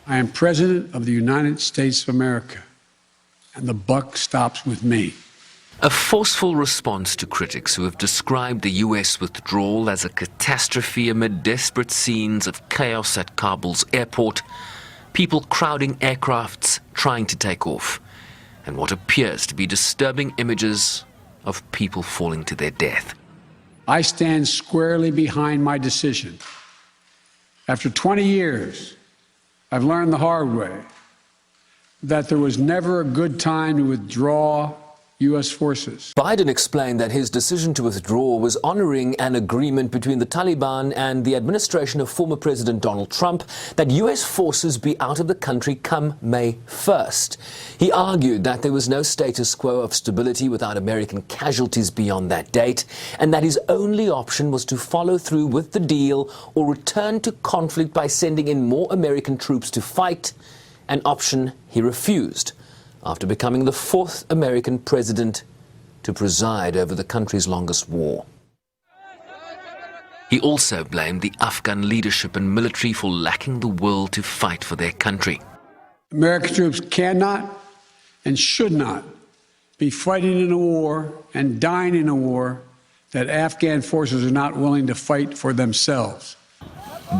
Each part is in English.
I am President of the United States of America, and the buck stops with me. A forceful response to critics who have described the US withdrawal as a catastrophe amid desperate scenes of chaos at Kabul's airport, people crowding aircrafts trying to take off, and what appears to be disturbing images of people falling to their death. I stand squarely behind my decision. After 20 years, I've learned the hard way that there was never a good time to withdraw U.S. forces. Biden explained that his decision to withdraw was honoring an agreement between the Taliban and the administration of former President Donald Trump that U.S. forces be out of the country come May 1st. He argued that there was no status quo of stability without American casualties beyond that date, and that his only option was to follow through with the deal or return to conflict by sending in more American troops to fight, an option he refused after becoming the fourth American president to preside over the country's longest war. He also blamed the Afghan leadership and military for lacking the will to fight for their country. American troops cannot and should not be fighting in a war and dying in a war that Afghan forces are not willing to fight for themselves.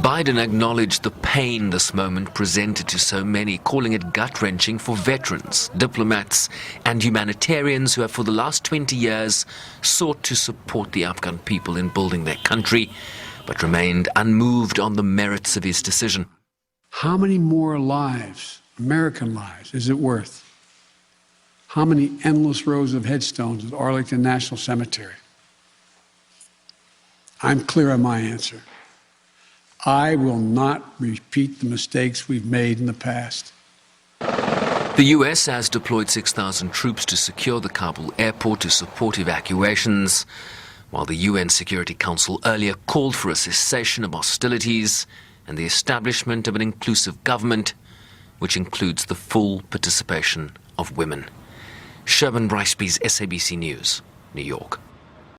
Biden acknowledged the pain this moment presented to so many, calling it gut-wrenching for veterans, diplomats, and humanitarians who have for the last 20 years sought to support the Afghan people in building their country, but remained unmoved on the merits of his decision. How many more lives, American lives, is it worth? How many endless rows of headstones at Arlington National Cemetery? I'm clear on my answer. I will not repeat the mistakes we've made in the past. The US has deployed 6,000 troops to secure the Kabul airport to support evacuations, while the UN Security Council earlier called for a cessation of hostilities and the establishment of an inclusive government, which includes the full participation of women. Sherman Briceby's SABC News, New York.